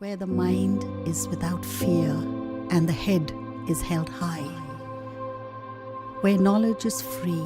where the mind is without fear and the head is held high, where knowledge is free.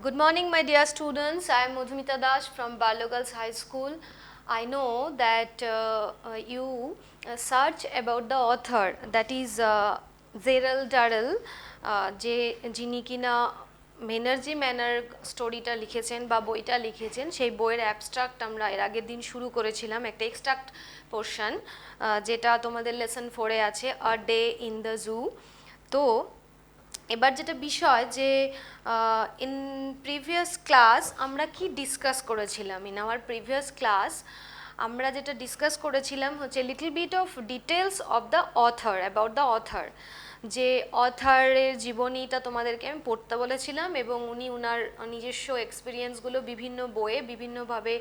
Good morning, my dear students. I am Madhumita Das from Barlow Girls High School. I know that you search about the author, that is Gerald Durrell, যে যিনি কিনা মেনার্জি manner স্টোরিটা লিখেছেন বা বইটা লিখেছেন, সেই বইয়ের অ্যাবস্ট্রাক্ট আমরা এর আগের দিন শুরু করেছিলাম, একটা এক্সট্রাক্ট পোর্শন যেটা তোমাদের লেসন 4-এ আছে, a day in the zoo. তো এবার যেটা বিষয় যে ইন প্রিভিয়াস ক্লাস আমরা কি ডিসকাস করেছিলাম, ইন আওয়ার প্রিভিয়াস ক্লাস আমরা যেটা ডিসকাস করেছিলাম হচ্ছে little bit of details of the author, about the author, যে অথারের জীবনীটা তোমাদেরকে আমি পড়তে বলেছিলাম এবং উনি ওনার নিজস্ব এক্সপিরিয়েন্সগুলো বিভিন্ন বইয়ে বিভিন্নভাবে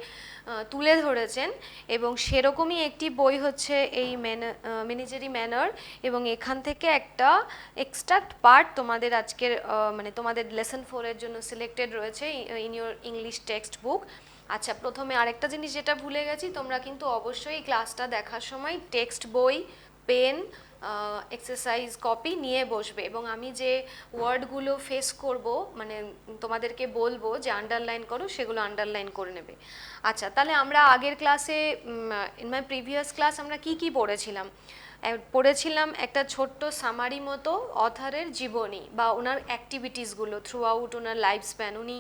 তুলে ধরেছেন, এবং সেরকমই একটি বই হচ্ছে এই মেনেজারি ম্যানার, এবং এখান থেকে একটা এক্সট্রাক্ট পার্ট তোমাদের আজকের মানে তোমাদের লেসন 4-এর জন্য সিলেক্টেড রয়েছে in your English text book. আচ্ছা, প্রথমে আরেকটা জিনিস যেটা ভুলে গেছি, তোমরা কিন্তু অবশ্যই ক্লাসটা দেখার সময় টেক্সট বই, পেন, এক্সারসাইজ কপি নিয়ে বসবে, এবং আমি যে ওয়ার্ডগুলো ফেস করব মানে তোমাদেরকে বলবো যে আন্ডারলাইন করো, সেগুলো আন্ডারলাইন করে নেবে। আচ্ছা, তাহলে আমরা আগের ক্লাসে ইন মাই প্রিভিয়াস ক্লাস আমরা কি কি পড়েছিলাম একটা ছোট্ট সামারি মতো অথারের জীবনী বা ওনার অ্যাক্টিভিটিসগুলো থ্রু আউট ওনার লাইফ স্প্যান। উনি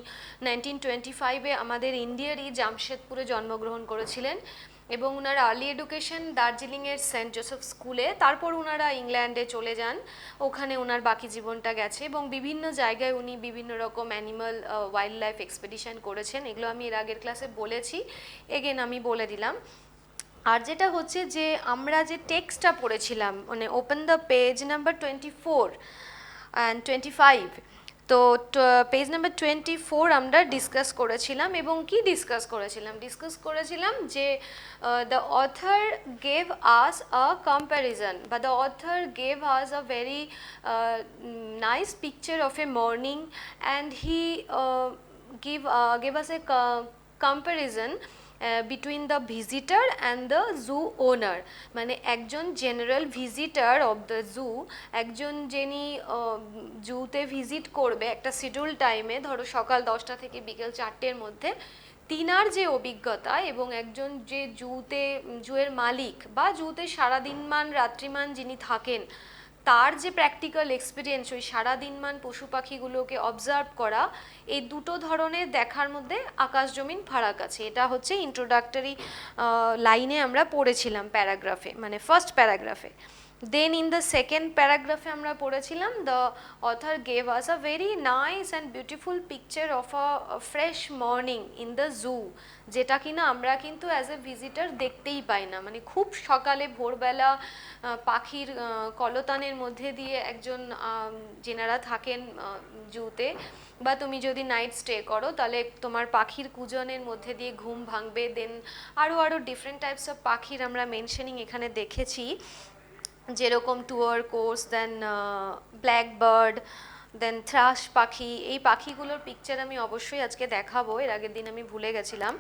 1925-এ আমাদের ইন্ডিয়ারই জামশেদপুরে জন্মগ্রহণ করেছিলেন, এবং ওনার আর্লি এডুকেশন দার্জিলিংয়ের সেন্ট জোসেফ স্কুলে, তারপর ওনারা ইংল্যান্ডে চলে যান, ওখানে ওনার বাকি জীবনটা গেছে, এবং বিভিন্ন জায়গায় উনি বিভিন্ন রকম অ্যানিমাল ওয়াইল্ড লাইফ এক্সপেডিশন করেছেন। এগুলো আমি এর আগের ক্লাসে বলেছি, এগেন আমি বলে দিলাম। আর যেটা হচ্ছে যে আমরা যে টেক্সটটা পড়েছিলাম মানে open the page number 24 and 25, তো পেজ নাম্বার 24 আমরা ডিসকাস করেছিলাম, এবং কি ডিসকাস করেছিলাম যে the author gave us a comparison, বা the author gave us a very nice picture of a morning, and he gave us a comparison between the visitor and the zoo owner, মানে একজন general visitor of the zoo, একজন যিনি জুতে visit করবে একটা schedule টাইমে, ধরো সকাল 10টা থেকে বিকেল 4টের মধ্যে, তিনার যে অভিজ্ঞতা, এবং একজন যে জুয়ের মালিক বা জুতে সারাদিনমান রাত্রিমান যিনি থাকেন, তার যে প্র্যাকটিক্যাল এক্সপিরিয়েন্স ওই সারাদিনমান পশু পাখিগুলোকে অবজার্ভ করা, এই দুটো ধরনের দেখার মধ্যে আকাশ জমিন ফারাক আছে। এটা হচ্ছে ইন্ট্রোডাক্টরি লাইনে আমরা পড়েছিলাম প্যারাগ্রাফে, মানে ফার্স্ট প্যারাগ্রাফে। দেন ইন দ্য সেকেন্ড প্যারাগ্রাফে আমরা পড়েছিলাম the author gave us a very nice and beautiful picture of a fresh morning in the zoo, যেটা কিনা আমরা কিন্তু অ্যাজ এ ভিজিটার দেখতেই পাই না, মানে খুব সকালে ভোরবেলা পাখির কলতানের মধ্যে দিয়ে একজন যেনারা থাকেন জুতে, বা তুমি যদি নাইট স্টে করো তাহলে তোমার পাখির কুজনের মধ্যে দিয়ে ঘুম ভাঙবে। দেন আরও ডিফারেন্ট টাইপস অফ পাখির আমরা মেনশনিং এখানে দেখেছি। যেরকম টুয়ার কোর্স, দেন ব্ল্যাকবার্ড, দেন থ্রাশ পাখি, এই পাখিগুলোর পিকচার আমি অবশ্যই আজকে দেখাবো, এর আগের দিন আমি ভুলে গেছিলাম।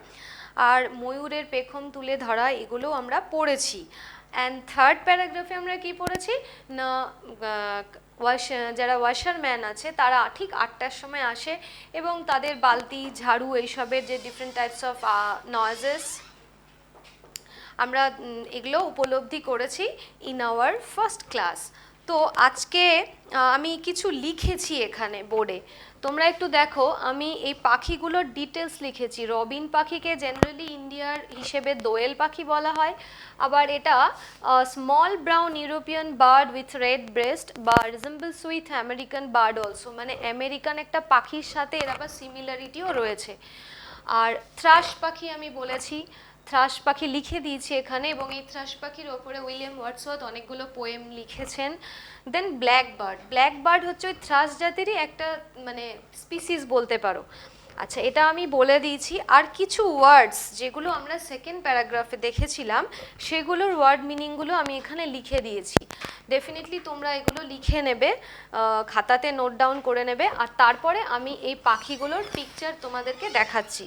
আর ময়ূরের পেখম তুলে ধরা, এগুলো আমরা পড়েছি। অ্যান্ড থার্ড প্যারাগ্রাফে আমরা কি পড়েছি না, যারা ওয়াশারম্যান আছে তারা ঠিক 8টার সময় আসে এবং তাদের বালতি, ঝাড়ু, এইসবের যে ডিফারেন্ট টাইপস অফ নয়েজেস আমরা এগুলো উপলব্ধি করেছি ইন আওয়ার ফার্স্ট ক্লাস। তো আজকে আমি কিছু লিখেছি এখানে বোর্ডে, তোমরা একটু দেখো। আমি এই পাখিগুলোর ডিটেলস লিখেছি। রবিন পাখিকে জেনারেলি ইন্ডিয়ার হিসেবে দোয়েল পাখি বলা হয়, আবার এটা small brown European bird with red breast বা resembles with American bird also, মানে আমেরিকান একটা পাখির সাথে এর আবার সিমিলারিটিও রয়েছে। আর থ্রাশ পাখি আমি বলেছি, থ্রাশ পাখি লিখে দিয়েছি এখানে, এবং এই থ্রাশ পাখির ওপরে উইলিয়াম ওয়ার্ডসওয়ার্থ অনেকগুলো পোয়েম লিখেছেন। দেন ব্ল্যাকবার্ড, ব্ল্যাকবার্ড হচ্ছে ওই থ্রাশ জাতিরই একটা মানে স্পিসিস বলতে পারো। আচ্ছা, এটা আমি বলে দিয়েছি। আর কিছু ওয়ার্ডস যেগুলো আমরা সেকেন্ড প্যারাগ্রাফে দেখেছিলাম, সেগুলোর ওয়ার্ড মিনিংগুলো আমি এখানে লিখে দিয়েছি। ডেফিনেটলি তোমরা এগুলো লিখে নেবে, খাতাতে নোট ডাউন করে নেবে। আর তারপরে আমি এই পাখিগুলোর পিকচার তোমাদেরকে দেখাচ্ছি।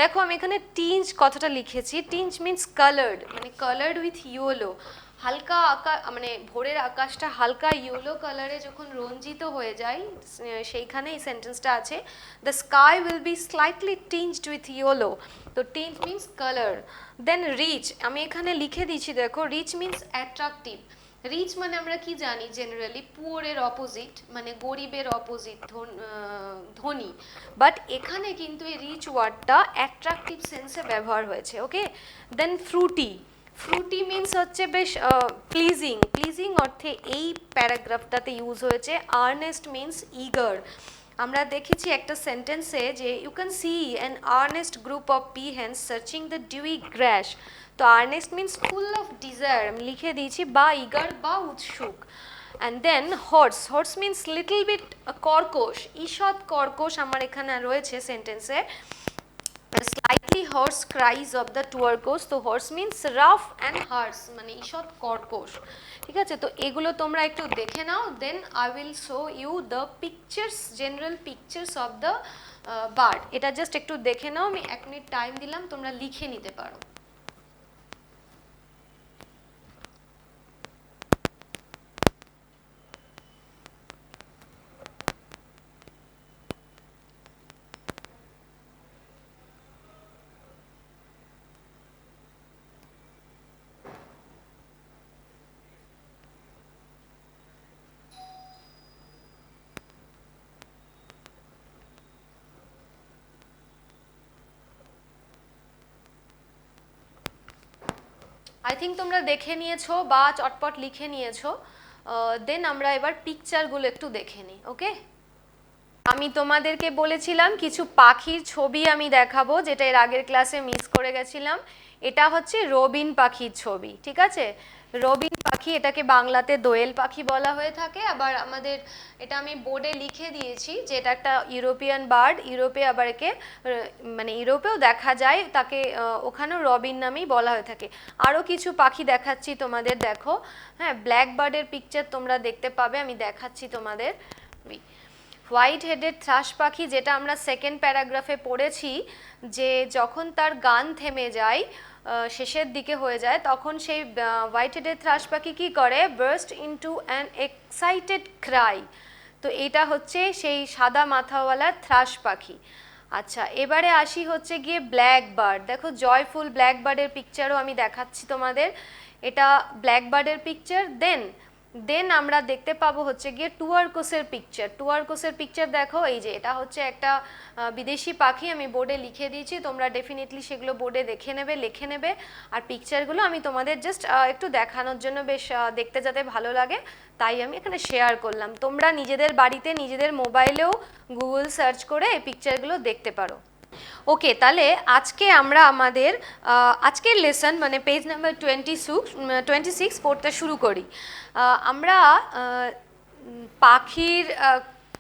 দেখো, আমি এখানে টিঞ্জ কথাটা লিখেছি। টিঞ্জ মিন্স কালার্ড, মানে কালার্ড উইথ ইয়েলো। হালকা মানে ভোরের আকাশটা হালকা ইয়েলো কালারে যখন রঞ্জিত হয়ে যায়, সেইখানে এই সেন্টেন্সটা আছে, the sky will be slightly tinged with yellow. তো tinge means colour. Then rich, আমি এখানে লিখে দিচ্ছি, দেখো, রিচ মিন্স অ্যাট্রাকটিভ। রিচ মানে আমরা কি জানি, জেনারেলি পুয়ারের অপোজিট, মানে গরিবের অপোজিট, ধনী। বাট এখানে কিন্তু এই রিচ ওয়ার্ডটা অ্যাট্রাকটিভ সেন্সে ব্যবহার হয়েছে। Okay. Then fruity, fruity means হচ্ছে বেশ প্লিজিং, প্লিজিং অর্থে এই প্যারাগ্রাফটাতে ইউজ হয়েছে। Earnest means eager. আমরা দেখেছি একটা সেন্টেন্সে যে you can see an earnest group of peahens searching the dewy grass. তো earnest means full of desire, আমি লিখে দিয়েছি, বা ইগার বা উৎসুক। And then hoarse, hoarse means little bit কর্কশ, ঈষৎ কর্কশ আমার এখানে রয়েছে সেন্টেন্সে। slightly hoarse cries of the tuercos, তো hoarse means rough and harsh, মানে ঈষৎ কর্কশ। ঠিক আছে, তো এগুলো তোমরা একটু দেখে নাও। Then I will show you the pictures, general pictures of the bird. এটা জাস্ট একটু দেখে নাও, আমি 1 মিনিট টাইম দিলাম, তোমরা লিখে নিতে পারো। আই থিঙ্ক তোমরা দেখে নিয়েছো বা চটপট লিখে নিয়েছো। দেন আমরা এবার পিকচারগুলো একটু দেখে নিই। ওকে, আমি তোমাদেরকে বলেছিলাম কিছু পাখির ছবি আমি দেখাবো, যেটা এর আগের ক্লাসে মিস করে গেছিলাম। এটা হচ্ছে রবিন পাখির ছবি। ঠিক আছে, রবিন পাখি, এটাকে বাংলাতে দোয়েল পাখি বলা হয়ে থাকে। আবার আমাদের এটা আমি বোর্ডে লিখে দিয়েছি যে এটা একটা ইউরোপিয়ান বার্ড। ইউরোপে আবার একে মানে ইউরোপেও দেখা যায়, তাকে ওখানেও রবিন নামেই বলা হয়ে থাকে। আরও কিছু পাখি দেখাচ্ছি তোমাদের, দেখো। হ্যাঁ, ব্ল্যাক বার্ডের পিকচার তোমরা দেখতে পাবে, আমি দেখাচ্ছি তোমাদের। হোয়াইট হেডেড থ্রাশ পাখি, যেটা আমরা সেকেন্ড প্যারাগ্রাফে পড়েছি, যে যখন তার গান থেমে যায়, শেষের দিকে হয়ে যায়, তখন সেই হোয়াইট হেডেড থ্রাশ পাখি কী করে, burst into an excited Cry. তো এটা হচ্ছে সেই সাদা মাথাওয়ালা থ্রাশ পাখি। আচ্ছা, এবারে আসি হচ্ছে গিয়ে ব্ল্যাক বার্ড। দেখো, জয়ফুল ব্ল্যাক বার্ডের পিকচারও আমি দেখাচ্ছি তোমাদের। এটা ব্ল্যাক বার্ডের পিকচার। দেন আমরা দেখতে পাবো হচ্ছে গিয়ে টুয়ারকোসের পিকচার। টুয়ারকোসের পিকচার দেখো, এই যে এটা হচ্ছে একটা বিদেশি পাখি, আমি বোর্ডে লিখে দিয়েছি, তোমরা ডেফিনেটলি সেগুলো বোর্ডে দেখে নেবে, লিখে নেবে। আর পিকচারগুলো আমি তোমাদের জাস্ট একটু দেখানোর জন্য, বেশ দেখতে যাতে ভালো লাগে, তাই আমি এখানে শেয়ার করলাম। তোমরা নিজেদের বাড়িতে নিজেদের মোবাইলেও গুগল সার্চ করে এই পিকচারগুলো দেখতে পারো। ওকে, তাহলে আজকে আমরা আমাদের আজকের লেসন মানে পেজ নাম্বার 26 পড়তে শুরু করি। আমরা পাখির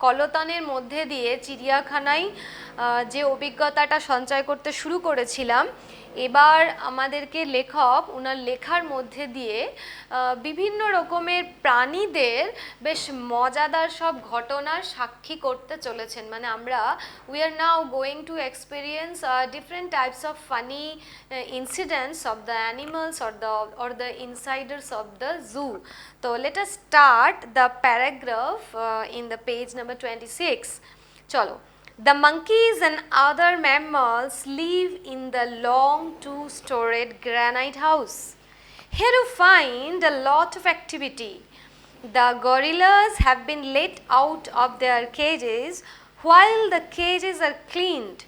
কলতানের মধ্যে দিয়ে চিড়িয়াখানায় যে অভিজ্ঞতাটা সঞ্চয় করতে শুরু করেছিলাম, এবার আমাদেরকে লেখক ওনার লেখার মধ্যে দিয়ে বিভিন্ন রকমের প্রাণীদের বেশ মজাদার সব ঘটনার সাক্ষী করতে চলেছেন। মানে আমরা we are now going to experience different types of funny incidents of the animals or the insiders of the zoo. So let us start the paragraph in the page number 26. Chalo. The monkeys and other mammals live in the long two-storied granite house. Here you find a lot of activity. The gorillas have been let out of their cages while the cages are cleaned.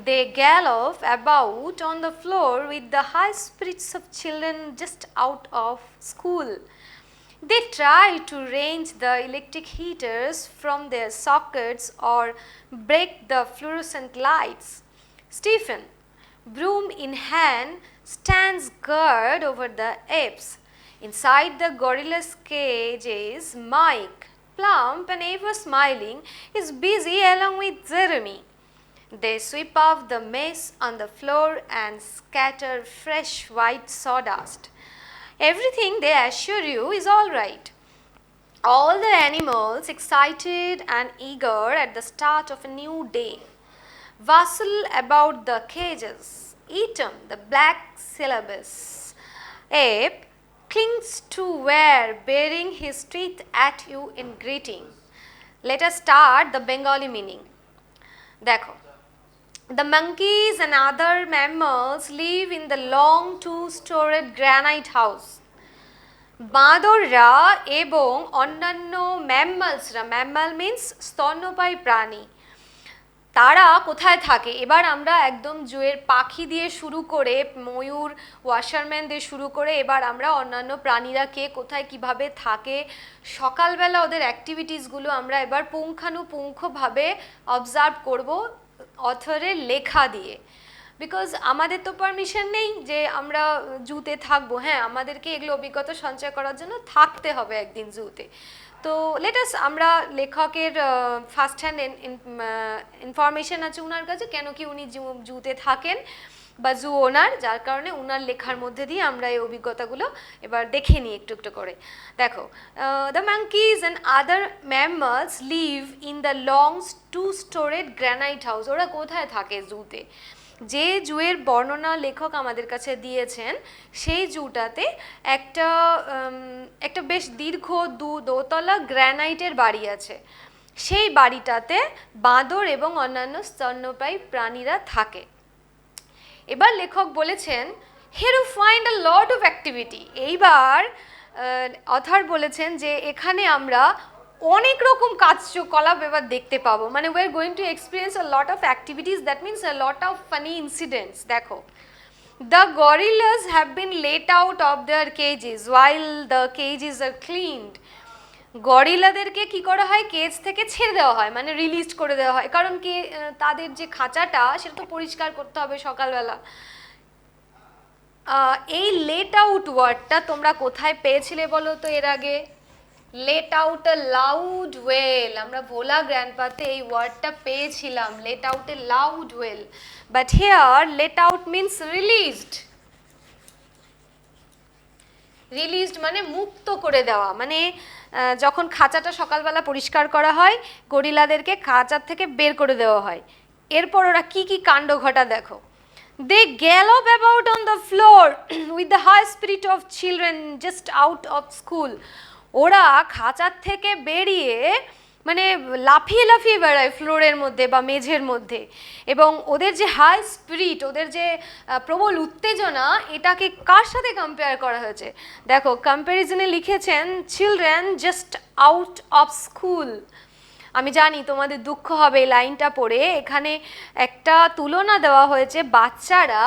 They gallop about on the floor with the high spirits of children just out of school. They try to range the electric heaters from their sockets or break the fluorescent lights. Stephen, broom in hand, stands guard over the apes. Inside the gorilla's cages, Mike, plump and ever smiling, is busy along with Jeremy. They sweep off the mess on the floor and scatter fresh white sawdust. Everything, they assure you, is all right. All the animals, excited and eager at the start of a new day, bustle about the cages. Eaton, the black syllabus ape, clings to where, baring his teeth at you in greeting. Let us start the Bengali meaning. Dekho. The monkeys and other mammals live in the long two-storied granite house. বাঁদররা এবং অন্যান্য ম্যাম্মালসরা, ম্যাম্মাল means স্তন্যপায়ী প্রাণী, তারা কোথায় থাকে? এবার আমরা একদম জুয়ের পাখি দিয়ে শুরু করে ময়ূর, ওয়াশারম্যান দিয়ে শুরু করে এবার আমরা অন্যান্য প্রাণীরা কে কোথায় কিভাবে থাকে, সকালবেলা ওদের অ্যাক্টিভিটিসগুলো আমরা এবার পুঙ্খানুপুঙ্খভাবে অবজার্ভ করব অথরের লেখা দিয়ে। বিকজ আমাদের তো পারমিশন নেই যে আমরা জুতে থাকবো, হ্যাঁ আমাদেরকে এগুলো অভিজ্ঞতা সঞ্চয় করার জন্য থাকতে হবে একদিন জুতে। তো লেটাস আমরা লেখকের ফার্স্ট হ্যান্ড ইনফরমেশন আছে ওনার কাছে কেন কি উনি জুতে থাকেন বা জু ওনার, যার কারণে ওনার লেখার মধ্যে দিয়ে আমরা এই অভিজ্ঞতাগুলো এবার দেখে নিই একটু একটু করে। দেখো, the monkeys and other mammals live in the long two-storied granite house. ওরা কোথায় থাকে জুতে? যে জুয়ের বর্ণনা লেখক আমাদের কাছে দিয়েছেন সেই জুটাতে একটা বেশ দীর্ঘ দোতলা গ্রানাইটের বাড়ি আছে। সেই বাড়িটাতে বাঁদর এবং অন্যান্য স্তন্যপায়ী প্রাণীরা থাকে। এবার লেখক বলেছেন here you find a lot of activity. এইবার অথর বলেছেন যে এখানে আমরা অনেক রকম কার্যকলাপ এবার দেখতে পাবো। মানে we are going to experience a lot of activities, that means a lot of funny incidents. দেখো, the gorillas have been let out of their cages while the cages are cleaned. গরিলাদেরকে কি করা হয়? কেজ থেকে ছেড়ে দেওয়া হয়, মানে release করে দেওয়া হয়, কারণ কি তাদের যে খাঁচাটা সেটা তো পরিষ্কার করতে হবে সকালবেলা। এই লেট আউট ওয়ার্ডটা তোমরা কোথায় পেয়েছিলে বলো তো এর আগে? লেট আউট এ লাউড ওয়েল, আমরা ভোলা গ্র্যান্ডপাতে এই ওয়ার্ডটা পেয়েছিলাম, late out A loud well. But here late out means released. Released মানে মুক্ত করে দেওয়া, মানে যখন খাঁচাটা সকালবেলা পরিষ্কার করা হয় গরিলাদেরকে খাঁচার থেকে বের করে দেওয়া হয়। এরপর ওরা কি কি কাণ্ড ঘটা দেখো। They gallop about on the floor with the high spirit of children just out of school. ওরা খাঁচার থেকে বেরিয়ে মানে লাফিয়ে লাফিয়ে বেড়ায় ফ্লোরের মধ্যে বা মেঝের মধ্যে, এবং ওদের যে হাই স্পিরিট, ওদের যে প্রবল উত্তেজনা, এটাকে কার সাথে কম্পেয়ার করা হয়েছে? দেখো, কম্প্যারিজনে লিখেছেন children just out of school. আমি জানি তোমাদের দুঃখ হবে এই লাইনটা পড়ে, এখানে একটা তুলনা দেওয়া হয়েছে বাচ্চারা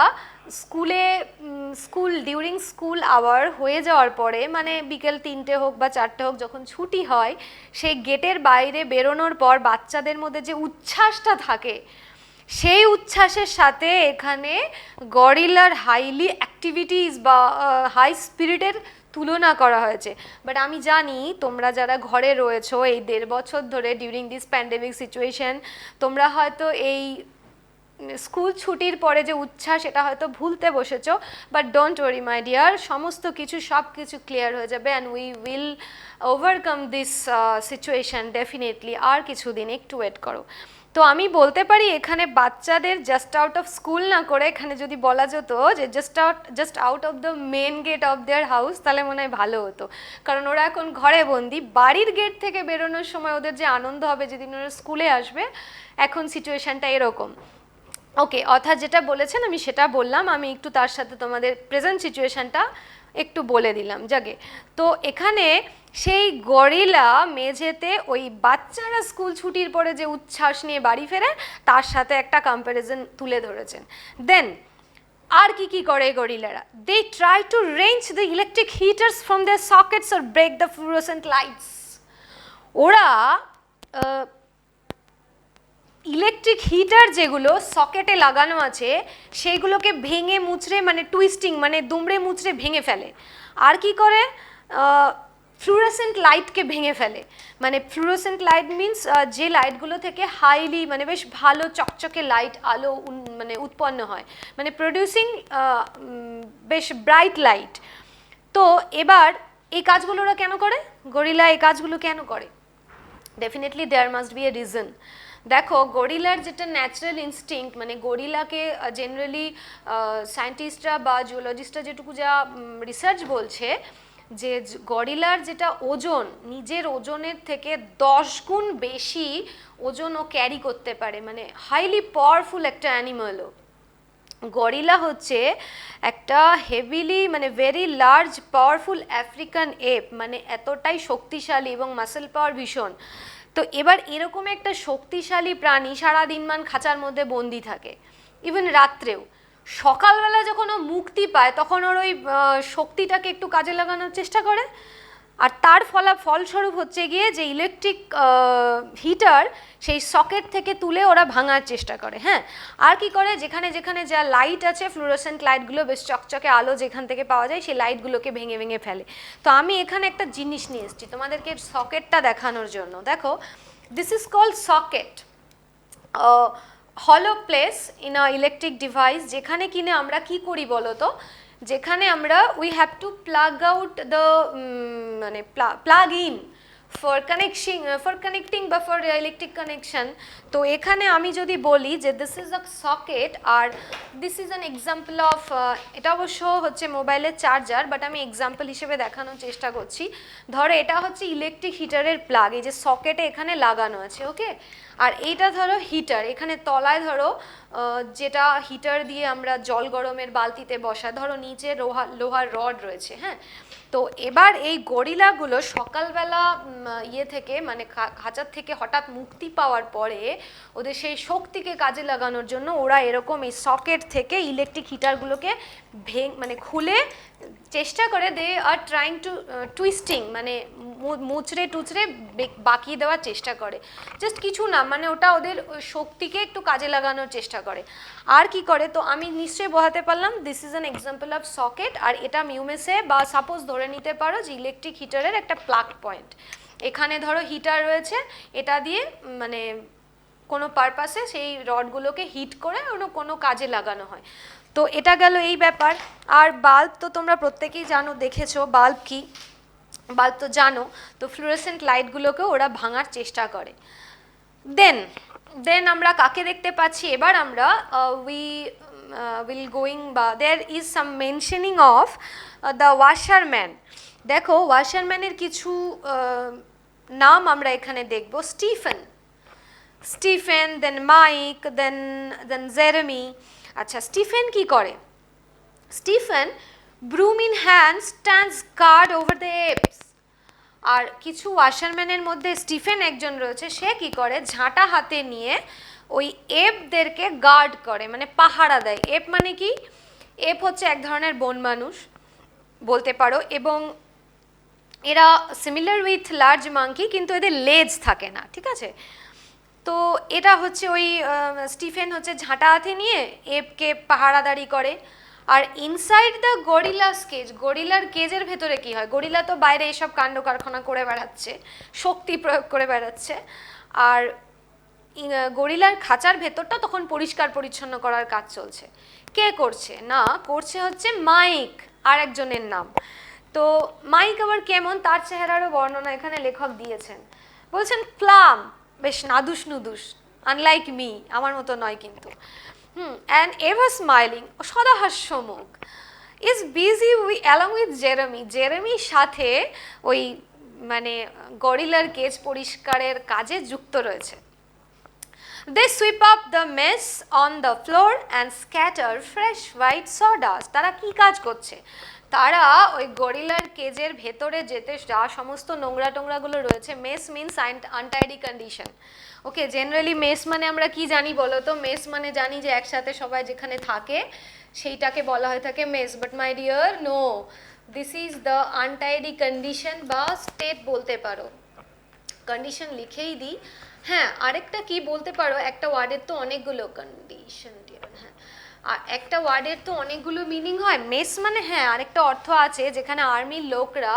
স্কুল ডিউরিং স্কুল আওয়ার হয়ে যাওয়ার পরে, মানে বিকেল 3টে হোক বা 4টে হোক যখন ছুটি হয়, সেই গেটের বাইরে বেরোনোর পর বাচ্চাদের মধ্যে যে উচ্ছ্বাসটা থাকে, সেই উচ্ছ্বাসের সাথে এখানে গরিলার হাইলি অ্যাক্টিভিটিস বা হাই স্পিরিটের তুলনা করা হয়েছে। বাট আমি জানি তোমরা যারা ঘরে রয়েছো এই 1.5 বছর ধরে ডিউরিং দিস প্যান্ডেমিক সিচুয়েশন, তোমরা হয়তো এই স্কুল ছুটির পরে যে উচ্ছ্বাস এটা হয়তো ভুলতে বসেছো, but don't worry my dear, সমস্ত কিছু সব কিছু ক্লিয়ার হয়ে যাবে and we will overcome this situation definitely. আর কিছুদিন একটু ওয়েট করো। তো আমি বলতে পারি এখানে বাচ্চাদের জাস্ট আউট অফ স্কুল না করে এখানে যদি বলা যেত যে just out of the main gate of their house, তাহলে মনে হয় ভালো হতো। কারণ ওরা এখন ঘরে বন্দি, বাড়ির গেট থেকে বেরোনোর সময় ওদের যে আনন্দ হবে যেদিন ওরা স্কুলে আসবে, এখন সিচুয়েশানটা এরকম। ওকে, অর্থাৎ যেটা বলেছেন আমি সেটা বললাম, আমি একটু তার সাথে তোমাদের প্রেজেন্ট সিচুয়েশানটা একটু বলে দিলাম জাগে। তো এখানে সেই গরিলা মেঝেতে ওই বাচ্চারা স্কুল ছুটির পরে যে উচ্ছ্বাস নিয়ে বাড়ি ফেরে তার সাথে একটা কম্প্যারিজন তুলে ধরেছেন। দেন আর কি কি করে গরিলারা? They try to wrench the electric heaters from their sockets or break the fluorescent lights. ওরা ইলেকট্রিক হিটার যেগুলো সকেটে লাগানো আছে সেইগুলোকে ভেঙে মুচড়ে, মানে টুইস্টিং, মানে দুমড়ে মুচড়ে ভেঙে ফেলে। আর কি করে? ফ্লুরোসেন্ট লাইটকে ভেঙে ফেলে। মানে ফ্লুরোসেন্ট লাইট মিনস যে লাইটগুলো থেকে হাইলি, মানে বেশ ভালো চকচকে লাইট আলো মানে উৎপন্ন হয়, মানে প্রডিউসিং বেশ ব্রাইট লাইট। তো এবার এই কাজগুলো ওরা কেন করে? গরিলা এই কাজগুলো কেন করে? Definitely there must be a reason. দেখো, গরিলার যেটা ন্যাচারাল ইনস্টিংক্ট, মানে গরিলাকে জেনারেলি সায়েন্টিস্টরা বা জিওলজিস্টরা যেটুকু যা রিসার্চ বলছে যে গরিলার যেটা ওজন, নিজের ওজনের থেকে 10 গুণ বেশি ওজন ও ক্যারি করতে পারে, মানে হাইলি পাওয়ারফুল একটা অ্যানিমালও। গরিলা হচ্ছে একটা হেভিলি, মানে very large powerful African app, মানে এতটাই শক্তিশালী এবং মাসেল পাওয়ার ভীষণ। তো এবার এরকম একটা শক্তিশালী প্রাণী সারাদিনমান খাঁচার মধ্যে বন্দি থাকে, ইভেন রাত্রেও। সকালবেলা যখন ও মুক্তি পায় তখন ওর ওই শক্তিটাকে একটু কাজে লাগানোর চেষ্টা করে, আর তার ফলস্বরূপ হচ্ছে গিয়ে যে ইলেকট্রিক হিটার সেই সকেট থেকে তুলে ওরা ভাঙার চেষ্টা করে। হ্যাঁ, আর কি করে? যেখানে যেখানে যা লাইট আছে, ফ্লুরোসেন্ট লাইটগুলো, বেশ চকচকে আলো যেখান থেকে পাওয়া যায়, সেই লাইটগুলোকে ভেঙে ভেঙে ফেলে। তো আমি এখানে একটা জিনিস নিয়ে এসেছি তোমাদেরকে সকেটটা দেখানোর জন্য। দেখো, দিস ইজ কল্ড সকেট, হলো place in a electric device, যেখানে কিনে আমরা কি করি বলো তো? যেখানে আমরা we have to plug out the, মানে প্লাগ ইন ফর কানেক্টিং বা ফর ইলেকট্রিক কানেকশন। তো এখানে আমি যদি বলি যে দিস ইজ আ সকেট, আর this is an example of, এটা অবশ্য হচ্ছে মোবাইলের চার্জার, বাট আমি এক্সাম্পল হিসেবে দেখানোর চেষ্টা করছি। ধরো এটা হচ্ছে ইলেকট্রিক হিটারের প্লাগ, এই যে সকেটে এখানে লাগানো আছে, ওকে। আর এইটা ধরো হিটার, এখানে তলায় ধরো যেটা হিটার দিয়ে আমরা জল গরমের বালতিতে বসাই, ধরো নিচে লোহার রড রয়েছে। হ্যাঁ, তো এবার এই গরিলাগুলো সকালবেলা ইয়ে থেকে, মানে খাঁচার থেকে হঠাৎ মুক্তি পাওয়ার পরে ওদের সেই শক্তিকে কাজে লাগানোর জন্য ওরা এরকম এই সকেট থেকে ইলেকট্রিক হিটারগুলোকে মানে খুলে চেষ্টা করে, দে আর ট্রাইং টু টুইস্টিং, মানে মুচড়ে টুচড়ে বাকিয়ে দেওয়ার চেষ্টা করে। জাস্ট কিছু না, মানে ওটা ওদের শক্তিকে একটু কাজে লাগানোর চেষ্টা করে। আর কি করে? তো আমি নিশ্চয়ই বোঝাতে পারলাম, this is an example of socket. আর এটা মিউমেসে, বা সাপোজ ধরে নিতে পারো যে ইলেকট্রিক হিটারের একটা প্লাগ পয়েন্ট, এখানে ধরো হিটার রয়েছে, এটা দিয়ে মানে কোনো পারপাসে সেই রডগুলোকে হিট করে কোনো কাজে লাগানো হয়। তো এটা গেল এই ব্যাপার। আর বাল্ব তো তোমরা প্রত্যেকেই জানো, দেখেছো বাল্ব কি, বাল্ব তো জানো। তো ফ্লুরোসেন্ট লাইটগুলোকেও ওরা ভাঙার চেষ্টা করে। দেন আমরা কাকে দেখতে পাচ্ছি? এবার আমরা উইল গোয়িং, বা there is some mentioning of the washerman. দেখো, ওয়াশারম্যানের কিছু নাম আমরা এখানে দেখব। Stephen, then Mike, then Jeremy. আচ্ছা, স্টিফেন কি করে? Stephen, broom in hand, stands guard over the apes. আর কিছু ওয়াশারম্যানের মধ্যে স্টিফেন একজন রয়েছে, সে কি করে? ঝাঁটা হাতে নিয়ে ওই এপদেরকে গার্ড করে, মানে পাহারা দেয়। এপ মানে কি? এপ হচ্ছে এক ধরনের বন মানুষ বলতে পারো, এবং এরা সিমিলার উইথ লার্জ মাঙ্কি, কিন্তু এদের লেজ থাকে না, ঠিক আছে? তো এটা হচ্ছে ওই স্টিফেন হচ্ছে ঝাঁটা হাতে নিয়ে এপকে পাহারাদারি করে। আর ইনসাইড দ্য গরিলাস কেজ, গরিলার কেজের ভেতরে কি হয়? গরিলা তো বাইরে এসব কাণ্ড কারখানা করে বেড়াচ্ছে, শক্তি প্রয়োগ করে বেড়াচ্ছে, আর গরিলার খাঁচার ভেতরটা তখন পরিষ্কার পরিচ্ছন্ন করার কাজ চলছে। কে করছে? না, করছে হচ্ছে মাইক, আর একজনের নাম। তো মাইক আবার কেমন, তার চেহারারও বর্ণনা এখানে লেখক দিয়েছেন। বলছেন প্লাম, বেশ নাদুস নুদুস, আনলাইক মি, আমার মতো নয় কিন্তু। অ্যান্ড এভার স্মাইলিং, সদা হাস্যমুখ, is busy along with Jeremy, জেরেমির সাথে ওই মানে গরিলার কেজ পরিষ্কারের কাজে যুক্ত রয়েছে। They sweep up the mess on the floor and scatter fresh white sawdust. তারা কি কাজ করছে? তারা ওই গরিলার কেজের ভেতরে যেতে যা সমস্ত নোংরা টোংরাগুলো রয়েছে, মেস মিনস আনটাইডি কন্ডিশন। ওকে, জেনারেলি মেস মানে আমরা কি জানি বলো তো? মেস মানে জানি যে একসাথে সবাই যেখানে থাকে সেইটাকে বলা হয়ে থাকে mess. But my dear, no, this is the untidy condition বা স্টেট বলতে পারো। কন্ডিশন লিখেই দিই। হ্যাঁ, আরেকটা কি বলতে পারো, একটা ওয়ার্ডের তো অনেকগুলো কন্ডিশন, হ্যাঁ, আর একটা ওয়ার্ডের তো অনেকগুলো মিনিং হয়। মেস মানে হ্যাঁ আরেকটা অর্থ আছে, যেখানে আর্মির লোকরা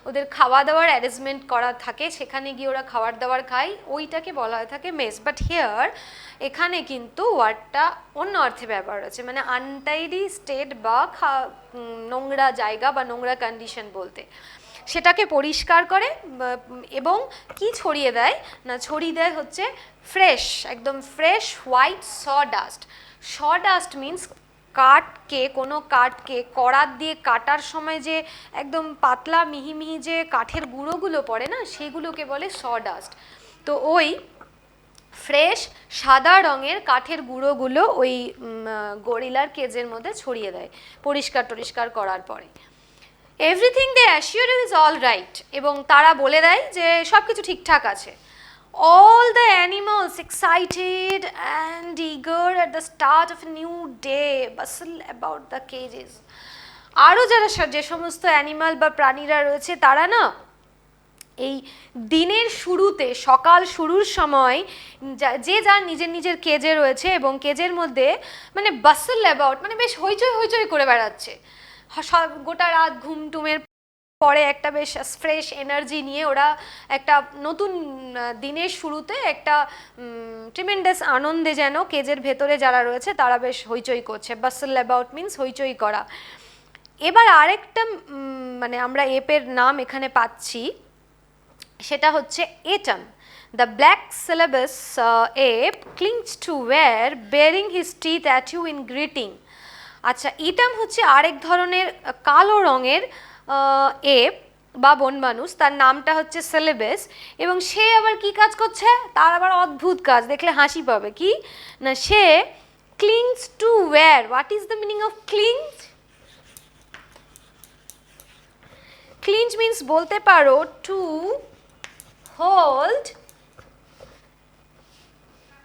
ওদের খাওয়া দাওয়ার অ্যারেঞ্জমেন্ট করা থাকে, সেখানে গিয়ে ওরা খাবার দাবার খায়, ওইটাকে বলা হয়ে থাকে মেস। বাট হিয়ার এখানে কিন্তু ওয়ার্ডটা অন্য অর্থে ব্যবহার হচ্ছে, মানে আনটাইডি স্টেট বা নোংরা জায়গা বা নোংরা কন্ডিশন বলতে। সেটাকে পরিষ্কার করে এবং কি ছড়িয়ে দেয় না, ছড়িয়ে দেয় হচ্ছে ফ্রেশ, একদম ফ্রেশ হোয়াইট সডাস্ট। সডাস্ট মিন্স কাঠকে, কোনো কাঠকে করাত দিয়ে কাটার সময় যে একদম পাতলা মিহি মিহি যে কাঠের গুঁড়োগুলো পড়ে না, সেগুলোকে বলে সডাস্ট। তো ওই ফ্রেশ সাদা রঙের কাঠের গুঁড়োগুলো ওই গরিলার কেজের মধ্যে ছড়িয়ে দেয় পরিষ্কার টরিষ্কার করার পরে। Everything they assure you is all right, এবং তারা বলে দেয় যে সব কিছু ঠিকঠাক আছে। All the animals excited and eager at the start of a new day bustle about the cages. আরও যারা যে সমস্ত অ্যানিমাল বা প্রাণীরা রয়েছে তারা না এই দিনের শুরুতে, সকাল শুরুর সময় যে যার নিজের নিজের কেজে রয়েছে এবং কেজের মধ্যে মানে বাসল অ্যাবাউট, মানে বেশ হইচই হইচই করে বেড়াচ্ছে। গোটা রাত ঘুম টুমের পরে একটা বেশ ফ্রেশ এনার্জি নিয়ে ওরা একটা নতুন দিনের শুরুতে একটা ট্রিমেন্ডাস আনন্দে যেন কেজের ভেতরে যারা রয়েছে তারা বেশ হইচই করছে। বাসল অ্যাবাউট মিন্স হইচই করা। এবার আরেকটা মানে আমরা এপের নাম এখানে পাচ্ছি, সেটা হচ্ছে atom. The black syllabus ape clings to where bearing his teeth at you in greeting. আচ্ছা, ইটাম হচ্ছে আরেক ধরনের কালো রঙের এপ বা বন মানুষ, তার নামটা হচ্ছে সিলেবাস, এবং সে আবার কি কাজ করছে, তার আবার অদ্ভুত কাজ, দেখলে হাসি পাবে। কি না, সে clings to wire. What is the meaning of clings? Clinch means বলতে পারো টু হোল্ড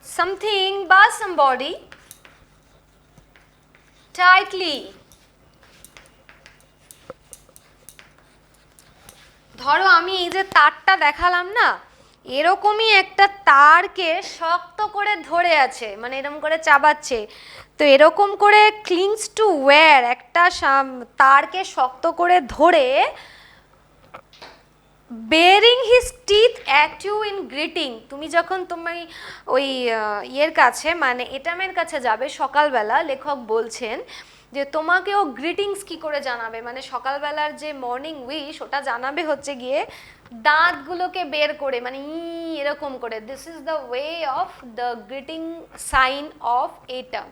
something বা somebody tightly. ধরো আমি এই যে তারটা দেখালাম না, এরকমই একটা তারকে শক্ত করে ধরে আছে, মানে এরকম করে চাবাচ্ছে। তো এরকম করে ক্লিংস টু ওয়্যার, একটা তারকে শক্ত করে ধরে baring his teeth at you in greeting. তুমি যখন তুমি ওই ইয়ের কাছে মানে এটামের কাছে যাবে সকালবেলা, লেখক বলছেন যে তোমাকেও গ্রিটিংস কি করে জানাবে, মানে সকালবেলার যে মর্নিং উইশ ওটা জানাবে হচ্ছে গিয়ে দাঁতগুলোকে বের করে, মানে এরকম করে। This is the way of the greeting sign of এটাম।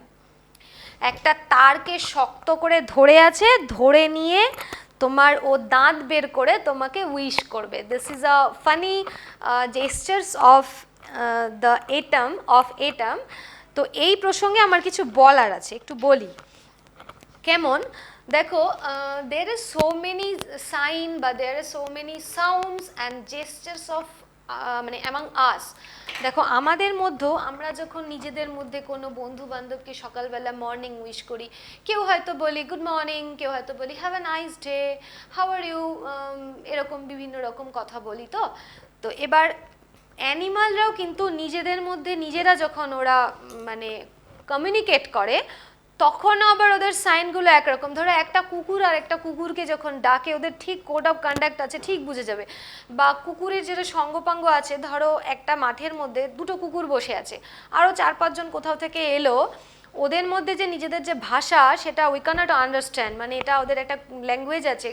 একটা তারকে শক্ত করে ধরে আছে, ধরে নিয়ে তোমার ও দাঁত বের করে তোমাকে উইশ করবে। This is a funny gestures of the atom. তো এই প্রসঙ্গে আমার কিছু বলার আছে, একটু বলি। কেমন দেখো, there are so many sign বা there are so many sounds and gestures of মানে among us. দেখো আমাদের মধ্যেও আমরা যখন নিজেদের মধ্যে কোনো বন্ধু বান্ধবকে সকালবেলা মর্নিং উইশ করি, কেউ হয়তো বলি গুড মর্নিং, কেউ হয়তো বলি have a nice day, how are you, এরকম বিভিন্ন রকম কথা বলি। তো এবার অ্যানিমালরাও কিন্তু নিজেদের মধ্যে নিজেরা যখন ওরা মানে কমিউনিকেট করে, তখন আবার ওদের সাইনগুলো একরকম। ধরো একটা কুকুর আর একটা কুকুরকে যখন ডাকে, ওদের ঠিক কোড অফ কন্ডাক্ট আছে, ঠিক বুঝে যাবে। বা কুকুরের যেটা সঙ্গপাঙ্গ আছে, ধরো একটা মাঠের মধ্যে দুটো কুকুর বসে আছে, আরও 4-5 জন কোথাও থেকে এলো, ওদের মধ্যে যে নিজেদের যে ভাষা, সেটা উই ক্যানট আন্ডারস্ট্যান্ড, মানে এটা ওদের একটা ল্যাঙ্গুয়েজ আছে,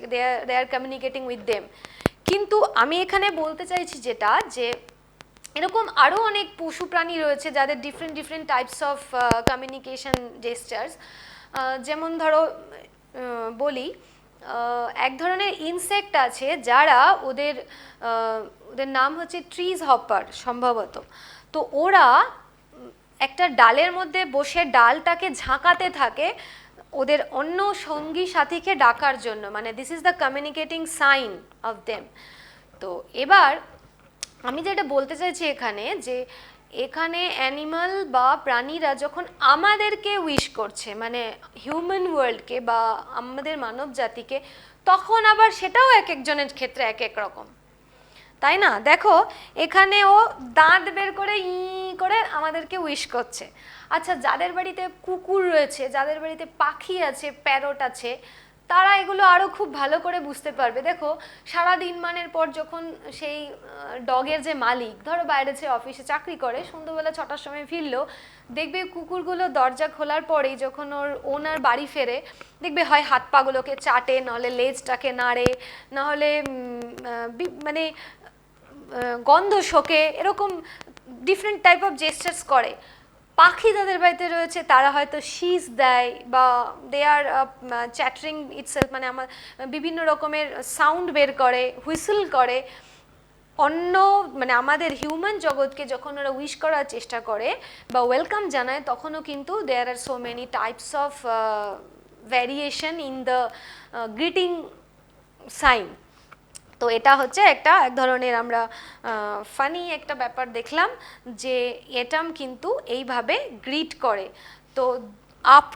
দে আর কমিউনিকেটিং উইথ দেম। কিন্তু আমি এখানে বলতে চাইছি যেটা, যে এরকম আরও অনেক পশু প্রাণী রয়েছে যাদের different different types of communication gestures. যেমন ধরো বলি, এক ধরনের ইনসেক্ট আছে যারা ওদের নাম হচ্ছে ট্রিজ হপার সম্ভবত। তো ওরা একটা ডালের মধ্যে বসে ডালটাকে ঝাঁকাতে থাকে ওদের অন্য সঙ্গী সাথীকে ডাকার জন্য, মানে this is the communicating sign of them. তো এবার আমি যেটা বলতে চাইছি এখানে, যে এখানে অ্যানিমাল বা প্রাণীরা যখন আমাদেরকে উইশ করছে, মানে হিউম্যান ওয়ার্ল্ডকে বা আমাদের মানব জাতিকে, তখন আবার সেটাও এক একজনের ক্ষেত্রে এক এক রকম, তাই না? দেখো এখানে ও দাঁত বের করে ই করে আমাদেরকে উইশ করছে। আচ্ছা, যাদের বাড়িতে কুকুর রয়েছে, যাদের বাড়িতে পাখি আছে, প্যারট আছে, তারা এগুলো আরও খুব ভালো করে বুঝতে পারবে। দেখো সারা দিন মানের পর যখন সেই ডগের যে মালিক, ধরো বাইরে যে অফিসে চাকরি করে, সন্ধ্যাবেলা 6টার সময় ফিরলো, দেখবে কুকুরগুলো দরজা খোলার পরেই যখন ওর ওনার বাড়ি ফেরে, দেখবে হয় হাত পাগুলোকে চাটে, নাহলে লেজটাকে নাড়ে, নাহলে মানে গন্ধ শোকে, এরকম ডিফারেন্ট টাইপ অফ জেস্টার্স করে। পাখি যাদের বাড়িতে রয়েছে তারা হয়তো শীষ দেয়, বা দে আর চ্যাটারিং ইটসেলফ, মানে আমার বিভিন্ন রকমের সাউন্ড বের করে, হুইসেল করে। অন্য মানে আমাদের হিউম্যান জগৎকে যখন ওরা উইশ করার চেষ্টা করে বা ওয়েলকাম জানায়, তখনও কিন্তু there are so many types of variation in the greeting sign. তো এটা হচ্ছে এক ধরনের আমরা ফানি একটা ব্যাপার দেখলাম, যে এটাম কিন্তু এইভাবে গ্রিট করে। তো up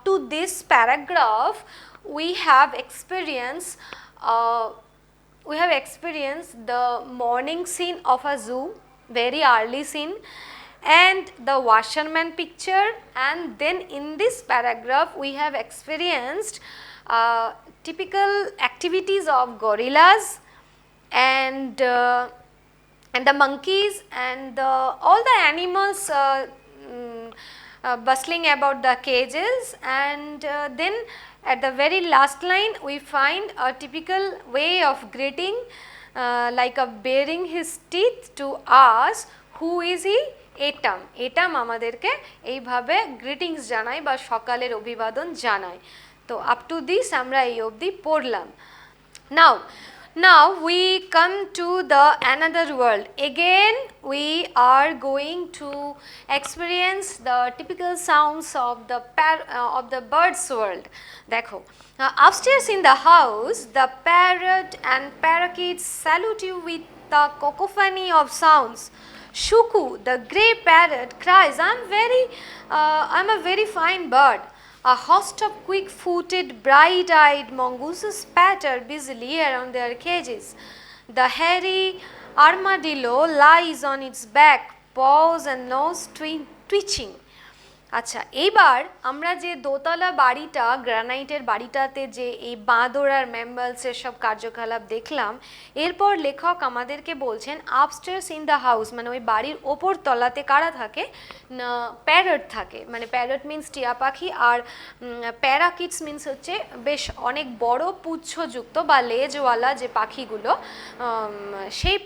to this paragraph we have experienced the morning scene of a zoo, very early scene, and the washerman picture, and then in this paragraph we have experienced typical activities of gorillas and the monkeys and all the animals bustling about the cages, and then at the very last line we find a typical way of greeting, like a baring his teeth to ask who is he. Atom আমাদেরকে এইভাবে greetings জানায় বা সকালের অভিবাদন জানায়। তো up to this আমরা এই অবধি পড়লাম। Now we come to the another world. Again we are going to experience the typical sounds of the birds world. দেখো, upstairs in the house the parrot and parakeets salute you with the cacophony of sounds. Shuku, the grey parrot, cries, I'm a very fine bird. A host of quick-footed, bright-eyed mongooses patter busily around their cages. The hairy armadillo lies on its back, paws and nose twitching. আচ্ছা, এইবার আমরা যে দোতলা বাড়িটা, গ্রানাইটের বাড়িটাতে যে এই বাঁদর আর ম্যাম্বলসের সব কার্যকলাপ দেখলাম, এরপর লেখক আমাদেরকে বলছেন আপস্টেয়ার্স ইন দ্য হাউস, মানে ওই বাড়ির ওপর তলাতে কারা থাকে না, প্যারট থাকে। মানে প্যারট মিন্স টিয়া পাখি, আর প্যারাকিটস মিন্স হচ্ছে বেশ অনেক বড় পুচ্ছযুক্ত বা লেজওয়ালা যে পাখিগুলো, সেই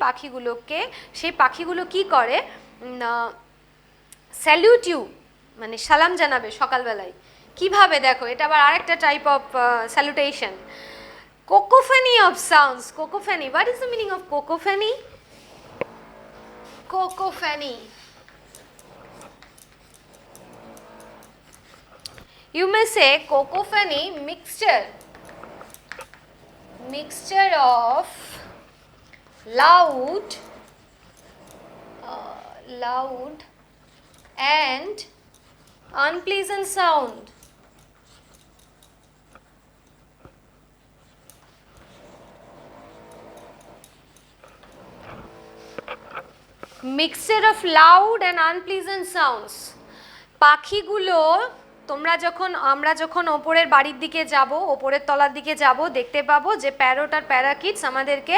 পাখিগুলো কি করে না, স্যালিউট ইউ, মানে সালাম জানাবে সকালবেলায়। কিভাবে দেখো, এটা আবার আরেকটা type of salutation. Cacophony of sounds. Cacophony, what is the meaning of cacophony? Cacophony. You may say cacophony, mixture of loud and unpleasant sound. Mixture of loud and unpleasant sounds. পাখিগুলো আমরা যখন ওপরের বাড়ির দিকে যাব, ওপরের তলার দিকে যাব, দেখতে পাবো যে প্যারট আর প্যারাকিটস আমাদেরকে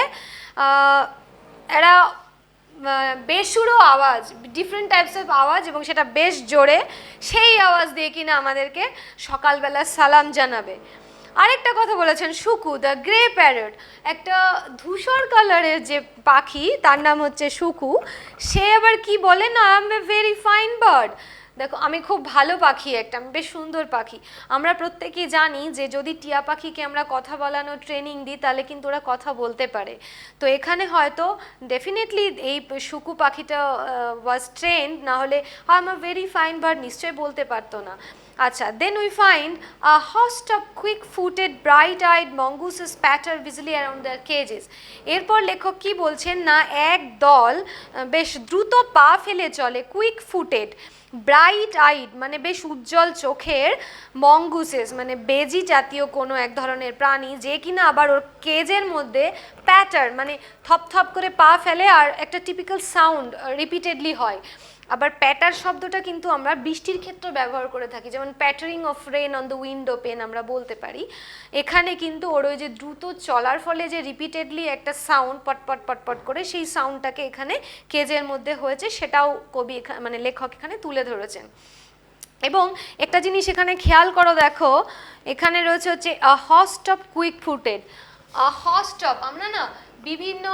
এরা বেসুরো আওয়াজ, ডিফারেন্ট টাইপস অফ আওয়াজ, এবং সেটা বেশ জোরে, সেই আওয়াজ দিয়ে কিনা আমাদেরকে সকালবেলা সালাম জানাবে। আরেকটা কথা বলেছেন শুকু, দ্য গ্রে প্যারট, একটা ধূসর কালারের যে পাখি, তার নাম হচ্ছে শুকু। সে আবার কি বলে না, I M a very fine bird. দেখো, আমি খুব ভালো পাখি, একটা বেশ সুন্দর পাখি। আমরা প্রত্যেকেই জানি যে যদি টিয়া পাখিকে আমরা কথা বলানোর ট্রেনিং দিই তাহলে কিন্তু ওরা কথা বলতে পারে। তো এখানে হয়তো ডেফিনেটলি এই শুকু পাখিটা ওয়াজ ট্রেন্ড, না হলে I am a very fine bird নিশ্চয়ই বলতে পারতো না। আচ্ছা, then we find a host of quick-footed, bright-eyed mongooses patter busily around their cages. এরপর লেখক কি বলছেন না, এক দল বেশ দ্রুত পা ফেলে চলে, কুইক-ফুটেড, ব্রাইট আইড মানে বেশ উজ্জ্বল চোখের, মঙ্গুসেস মানে বেজি জাতীয় কোনো এক ধরনের প্রাণী, যে কিনা আবার ওর কেজের মধ্যে প্যাটার মানে থপথপ করে পা ফেলে, আর একটা টিপিক্যাল সাউন্ড রিপিটেডলি হয়। আবার প্যাটার শব্দটা কিন্তু আমরা বৃষ্টির ক্ষেত্রে ব্যবহার করে থাকি, যেমন pattering of rain on the window pane আমরা বলতে পারি। এখানে কিন্তু ওর ওই যে দ্রুত চলার ফলে যে রিপিটেডলি একটা সাউন্ড পটপট পটপট করে, সেই সাউন্ডটাকে এখানে কেজের মধ্যে হয়েছে, সেটাও কবি মানে লেখক এখানে তুলে ধরেছেন। এবং একটা জিনিস এখানে খেয়াল করো, দেখো এখানে রয়েছে হচ্ছে a host of quick footed. A host of, আমরা না বিভিন্ন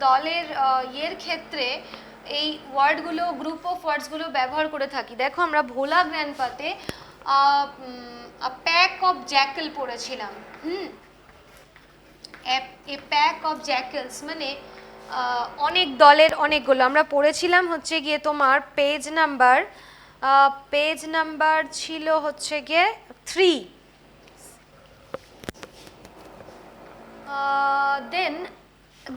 দলের ইয়ের ক্ষেত্রে এই ওয়ার্ডগুলো, গ্রুপ অফ ওয়ার্ডসগুলো ব্যবহার করে থাকি। দেখো, আমরা ভোলা গ্র্যান্ডপাতে প্যাক অফ জ্যাকেল পড়েছিলাম। এ প্যাক অফ জ্যাকেলস মানে অনেক দলের অনেকগুলো। আমরা পড়েছিলাম হচ্ছে গিয়ে তোমার পেজ নাম্বার ছিল হচ্ছে গিয়ে 3।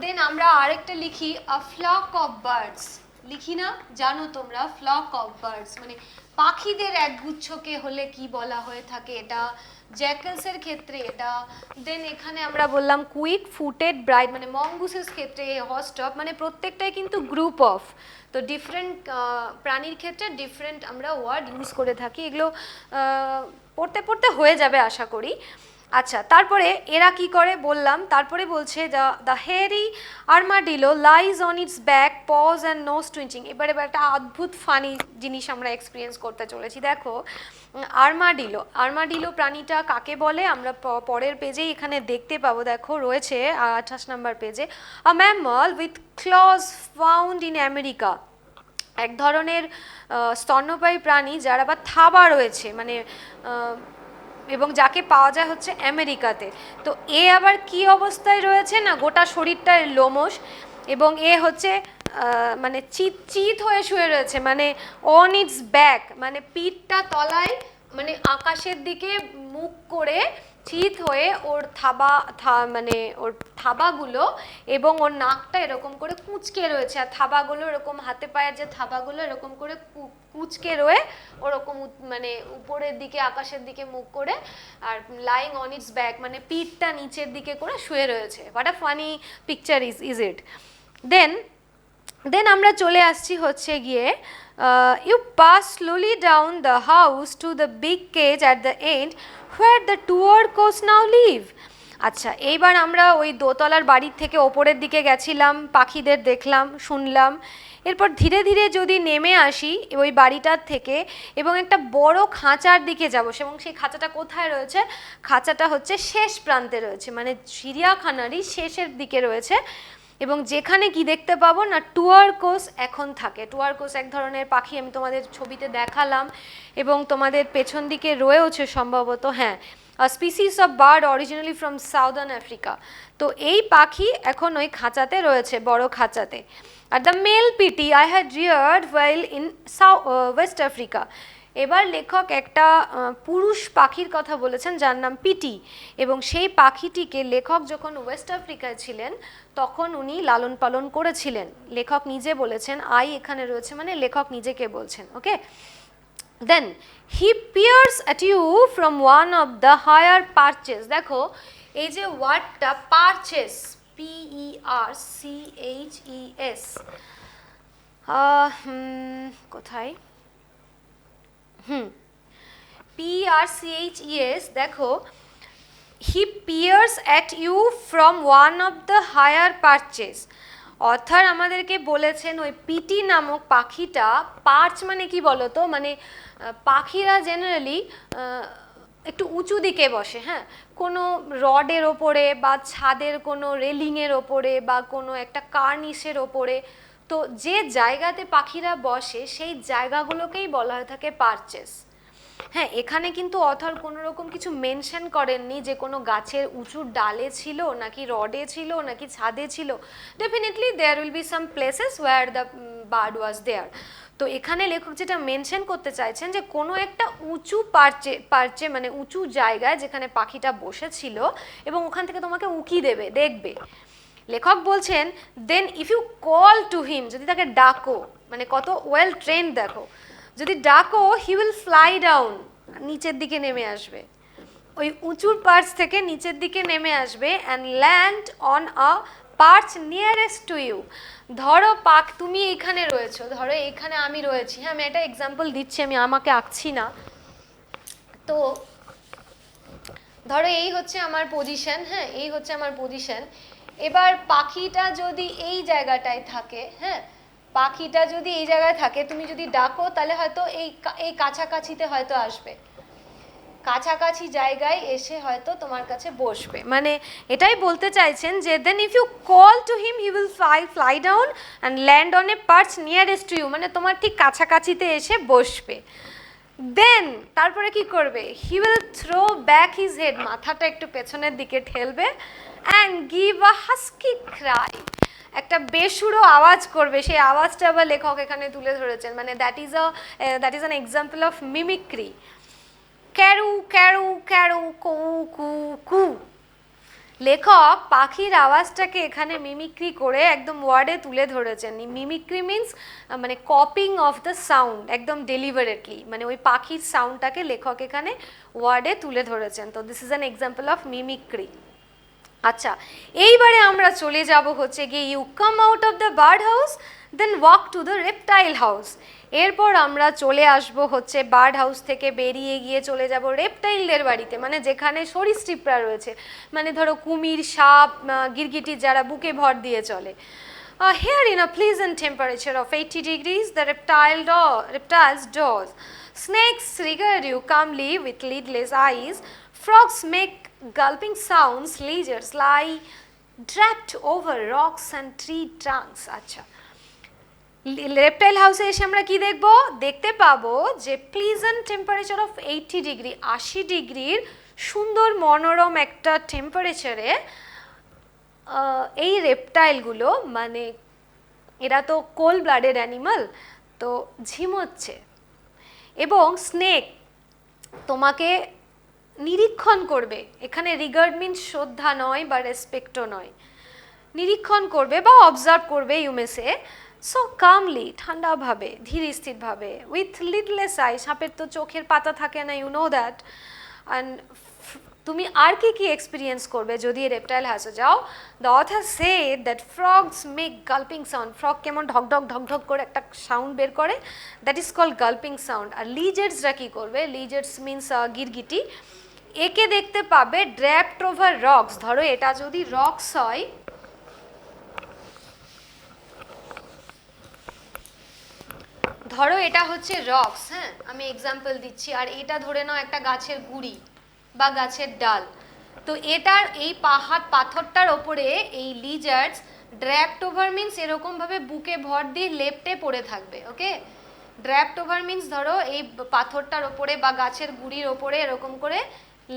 দেন আমরা আরেকটা লিখি আ ফ্লক অফ বার্ডস, লিখি না? জানো তোমরা ফ্লক অফ বার্ডস মানে পাখিদের এক গুচ্ছকে হলে কি বলা হয়ে থাকে, এটা জ্যাকেলসের ক্ষেত্রে এটা। দেন এখানে আমরা বললাম কুইক ফুটেড ব্রাইট মানে মঙ্গুসের ক্ষেত্রে হস্ট অফ, মানে প্রত্যেকটাই কিন্তু গ্রুপ অফ। তো ডিফারেন্ট প্রাণীর ক্ষেত্রে ডিফারেন্ট আমরা ওয়ার্ড ইউজ করে থাকি। এগুলো পড়তে পড়তে হয়ে যাবে আশা করি। আচ্ছা, তারপরে এরা কি করে বললাম, তারপরে বলছে the hairy armadillo lies on its back, paws and nose twitching. এবার একটা অদ্ভুত ফানি জিনিস আমরা এক্সপিরিয়েন্স করতে চলেছি। দেখো, আর্মাডিলো প্রাণীটা কাকে বলে আমরা পরের পেজেই এখানে দেখতে পাবো। দেখো রয়েছে 28 নম্বর পেজে, a mammal with claws found in America. এক ধরনের স্তন্যপায়ী প্রাণী যার আবার থাবা রয়েছে, মানে এবং যাকে পাওয়া যায় হচ্ছে আমেরিকাতে। তো এ আবার কি অবস্থায় রয়েছে না, গোটা শরীরটার লোমশ, এবং এ হচ্ছে মানে চিত হয়ে শুয়ে রয়েছে, মানে অন ইটস ব্যাক মানে পিঠটা তলায়, মানে আকাশের দিকে মুখ করে চিত হয়ে ওর মানে ওর থাবাগুলো এবং ওর নাকটা এরকম করে কুঁচকে রয়েছে, আর থাবাগুলো এরকম হাতে পায়ের যে থাবাগুলো এরকম করে কুঁচকে রয়ে ওরকম মানে উপরের দিকে আকাশের দিকে মুখ করে, আর লাইং অন ইটস ব্যাক মানে পিঠটা নিচের দিকে করে শুয়ে রয়েছে। What a funny picture is it. Then আমরা চলে আসছি হচ্ছে গিয়ে you pass slowly down the house to the big cage at the end where the touracos now live. আচ্ছা, এইবার আমরা ওই দোতলার বাড়ির থেকে ওপরের দিকে গেছিলাম, পাখিদের দেখলাম, শুনলাম। এরপর ধীরে ধীরে যদি নেমে আসি ওই বাড়িটার থেকে এবং একটা বড় খাঁচার দিকে যাব, এবং সেই খাঁচাটা কোথায় রয়েছে, খাঁচাটা হচ্ছে শেষ প্রান্তে রয়েছে, মানে চিড়িয়াখানারই শেষের দিকে রয়েছে, এবং যেখানে কি দেখতে পাবো না টুয়ার্কোস এখন থাকে। টুয়ার্কোস এক ধরনের পাখি, আমি তোমাদের ছবিতে দেখালাম, এবং তোমাদের পেছন দিকে রয়েছে সম্ভবত, হ্যাঁ, species of bird originally from southern Africa. তো এই পাখি এখন ওই খাঁচাতে রয়েছে, বড় খাঁচাতে। আর the male Pitti I had reared while in West Africa. এবার লেখক একটা পুরুষ পাখির কথা বলেছেন যার নাম পিটি, এবং সেই পাখিটিকে লেখক যখন ওয়েস্ট আফ্রিকায় ছিলেন তখন উনি লালন পালন করেছিলেন। লেখক নিজে বলেছেন, আই এখানে রয়েছে মানে লেখক নিজেকে বলছেন। Okay, then he peers at you from one of the higher perches. দেখো এই যে ওয়ার্ডটা পার্চেস, PERCHES, কোথায়, PRCHES, দেখো, he peers at you from one of the higher perches. Other আমাদেরকে বলেছেন ওই পিটি নামক পাখিটা, পার্চ মানে কি বলো তো, মানে পাখিরা জেনারেলি একটু উঁচু দিকে বসে, হ্যাঁ, কোনো রডের ওপরে বা ছাদের কোনো রেলিংয়ের ওপরে বা কোনো একটা কার্নিসের ওপরে, তো যে জায়গাতে পাখিরা বসে সেই জায়গাগুলোকেই বলা হয়ে থাকে পার্চেস। হ্যাঁ, এখানে কিন্তু অথর কোনো রকম কিছু মেনশন করেননি যে কোনো গাছের উঁচু ডালে ছিল নাকি রডে ছিল নাকি ছাদে ছিল। Definitely there will be some places where the bird was there. তো এখানে লেখক যেটা মেনশন করতে চাইছেন যে কোনো একটা উঁচু পার্চে মানে উঁচু জায়গায় যেখানে পাখিটা বসেছিল এবং ওখান থেকে তোমাকে উকি দেবে, দেখবে। লেখক বলছেন then if you call to him, যদি তাকে ডাকো, মানে কত ওয়েল ট্রেন্ড দেখো, যদি ডাকো হি উইল ফ্লাই ডাউন, নিচের দিকে নেমে আসবে, ওই উঁচুর পার্চ থেকে নিচের দিকে নেমে আসবে, and land on a perch nearest to you. ধরো তুমি এইখানে রয়েছো, ধরো এইখানে আমি রয়েছি, হ্যাঁ, আমি একটা এক্সাম্পল দিচ্ছি, আমি আমাকে আঁকছি না। তো ধরো এই হচ্ছে আমার পজিশন, হ্যাঁ, এই হচ্ছে আমার পজিশন। এবার পাখিটা যদি এই জায়গাটায় থাকে, হ্যাঁ, পাখিটা যদি এই জায়গায় থাকে, তুমি যদি ডাকো তাহলে হয়তো এই কাছাকাছিতে হয়তো আসবে, কাছাকাছি জায়গায় এসে হয়তো তোমার কাছে বসবে। মানে এটাই বলতে চাইছেন যে then if you call to him he will fly down and land on a perch nearest to you, মানে তোমার ঠিক কাছাকাছিতে এসে বসবে। দেন তারপরে কি করবে, he will throw back his head, মাথাটা একটু পেছনের দিকে ঠেলবে, and give a husky cry, একটা বেসুরো আওয়াজ করবে। সেই আওয়াজটা আবার লেখক এখানে তুলে ধরেছেন, মানে that is an example of mimicry. ক্যারু ক্যারু ক্যারু কু কু কু। লেখক পাখির আওয়াজটাকে এখানে মিমিক্রি করে একদম ওয়ার্ডে তুলে ধরেছেন। মিমিক্রি মিন্স মানে কপিং অফ দ্য সাউন্ড, একদম ডেলিভারেটলি, মানে ওই পাখির সাউন্ডটাকে লেখক এখানে ওয়ার্ডে তুলে ধরেছেন। তো this is an example of mimicry. আচ্ছা, এইবারে আমরা চলে যাব হচ্ছে গিয়ে you come out of the bird house then walk to the reptile house. এরপর আমরা চলে আসব হচ্ছে বার্ড হাউস থেকে বেরিয়ে গিয়ে চলে যাব রেপটাইলদের বাড়িতে, মানে যেখানে সরীসৃপরা রয়েছে, মানে ধরো কুমির, সাপ, গিরগিটি যারা বুকে ভর দিয়ে চলে। Here in a pleasant temperature of 80 degrees, the reptiles doze. Snakes regard you calmly with lidless eyes. Frogs make gulping sounds. Lizards lie draped over rocks and tree trunks. আচ্ছা, রেপটাইল হাউসে এসে আমরা কি দেখব, দেখতে পাবো যে প্লিজেন্ট টেম্পারেচার অফ 80 ডিগ্রি, 80 ডিগ্রির সুন্দর মনোরম একটা টেম্পারেচারে এই রেপটাইলগুলো, মানে এরা তো কোল্ড ব্লাডেড অ্যানিমাল, তো ঝিমোচ্ছে। এবং স্নেক তোমাকে নিরীক্ষণ করবে, এখানে রিগার্ড মিন্স শ্রদ্ধা নয় বা রেসপেক্টও নয়, নিরীক্ষণ করবে বা অবজার্ভ করবে, ইউ মে সে। সো কামলি, ঠান্ডাভাবে, ধীর স্থিরভাবে, উইথ লিটলেস আই, সাপের তো চোখের পাতা থাকে না, ইউ নো দ্যাট। অ্যান্ড তুমি আর কি কি এক্সপিরিয়েন্স করবে যদি রেপটাইল হাউসে যাও? The author said that frogs make gulping sound, frog কেমন ঢকঢক ঢকঢক করে একটা সাউন্ড বের করে, that is called gulping sound. আর লিজেন্ডসরা কী করবে, লিজেন্ডস মিন্স গিরগিটি, একে দেখতে পাবে ড্র্যাপড ওভার রক্স। ধরো এটা যদি রক্স হয়, ধরো এটা হচ্ছে রক্স, হ্যাঁ, আমি এক্সাম্পল দিচ্ছি, আর এটা ধরে নাও একটা গাছের গুঁড়ি বা গাছের ডাল। তো এটার এই পাথরটার ওপরে এই লিজার্ডস ড্র্যাপড ওভার মিন্স এরকমভাবে বুকে ভর দিয়ে লেপ্টে পড়ে থাকবে। ওকে, ড্র্যাপড ওভার মিন্স ধরো এই পাথরটার ওপরে বা গাছের গুঁড়ির ওপরে এরকম করে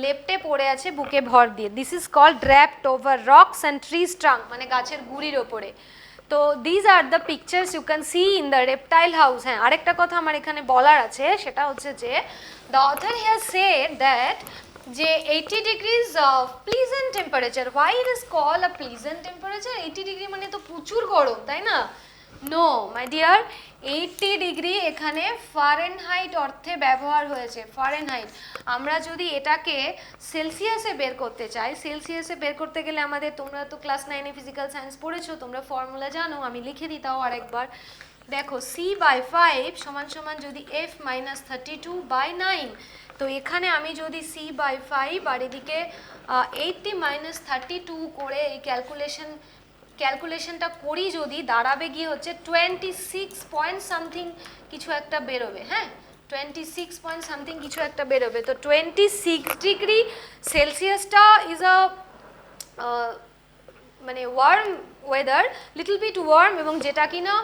লেপ্টে পড়ে আছে বুকে ভর দিয়ে, this is called draped over rocks and trees trunk, মানে গাছের গুঁড়ির ওপরে। তো these are the pictures you can see in the reptile house. হ্যাঁ, আরেকটা কথা আমার এখানে বলার আছে, সেটা হচ্ছে যে the author here said that যে 80 degrees pleasant temperature, why it is call a pleasant temperature? 80 degree মানে তো প্রচুর গরম, তাই না? নো মাই ডিয়ার, 80 ডিগ্রি এখানে ফারেনহাইট অর্থে ব্যবহার হয়েছে। ফারেনহাইট, আমরা যদি এটাকে সেলসিয়াসে বের করতে চাই, সেলসিয়াসে বের করতে গেলে আমাদের, তোমরা তো ক্লাস 9-এ ফিজিক্যাল সায়েন্স পড়েছো, তোমরা ফর্মুলা জানো, আমি লিখে দিই তাও আরেকবার। দেখো c/5 সমান সমান যদি f মাইনাস 32/9, তো এখানে আমি যদি c/5 আর এদিকে 80 মাইনাস 32 করে এই ক্যালকুলেশনটা করি, যদি দাঁড়াবে গিয়ে হচ্ছে 26 পয়েন্ট সামথিং কিছু একটা বেরোবে। হ্যাঁ, 26 পয়েন্ট সামথিং কিছু একটা বেরোবে। তো 26 ডিগ্রি সেলসিয়াসটা ইজ আ মানে warm weather, little bit warm, এবং যেটা কিনা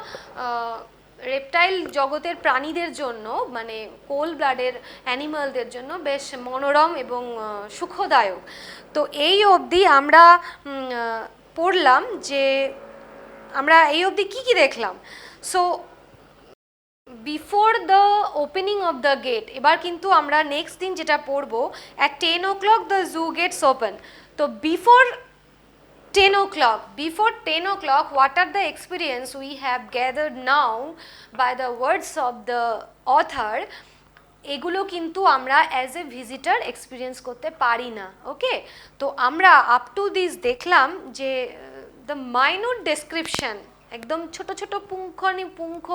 রেপটাইল জগতের প্রাণীদের জন্য, মানে কোল ব্লাডের অ্যানিমালদের জন্য বেশ মনোরম এবং সুখদায়ক। তো এই অবধি আমরা পড়লাম যে আমরা এই অবধি কী কী দেখলাম। So before the opening of the gate, এবার কিন্তু আমরা নেক্সট দিন যেটা পড়বো, at 10 o'clock the zoo gates open. তো before 10 o'clock, what are the experience we have gathered now by the words of the author, এগুলো কিন্তু আমরা অ্যাজ এ ভিজিটার এক্সপিরিয়েন্স করতে পারি না। ওকে, তো আমরা আপ টু দিস দেখলাম যে দ্য মাইনর ডেসক্রিপশন, একদম ছোট ছোট পুঙ্খানুপুঙ্খ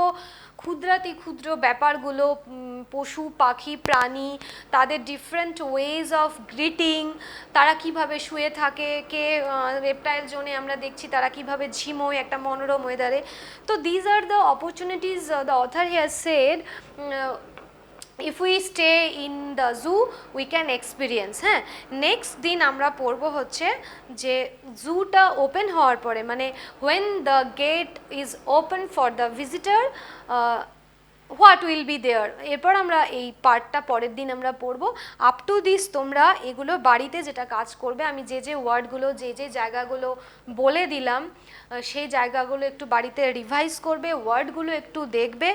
ক্ষুদ্রাতি ক্ষুদ্র ব্যাপারগুলো, পশু পাখি প্রাণী, তাদের ডিফারেন্ট ওয়েজ অফ গ্রিটিং, তারা কিভাবে শুয়ে থাকে, কে রেপটাইল জোনে আমরা দেখছি তারা কিভাবে ঝিমোয় একটা মনোরম ওয়েদারে। তো these are the opportunities the author has said if we stay in the zoo we can experience। হ্যাঁ, নেক্সট দিন আমরা পড়বো হচ্ছে যে জুটা ওপেন হওয়ার পরে, মানে when the gate is open for the visitor, what will be there. এরপর আমরা এই পার্টটা পরের দিন আমরা পড়বো। আপ টু দিস তোমরা এগুলো বাড়িতে যেটা কাজ করবে, আমি যে যে ওয়ার্ডগুলো যে যে জায়গাগুলো বলে দিলাম সেই জায়গাগুলো একটু বাড়িতে রিভাইজ করবে, ওয়ার্ডগুলো একটু দেখবে।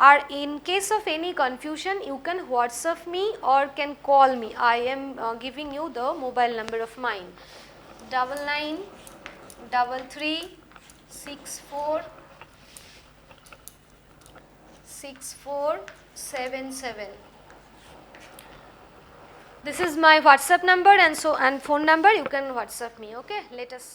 আর in case of any confusion you can WhatsApp me or can call me. I am giving you the mobile number of mine, 99336477. This is my WhatsApp number and phone number. You can WhatsApp me. Okay, let us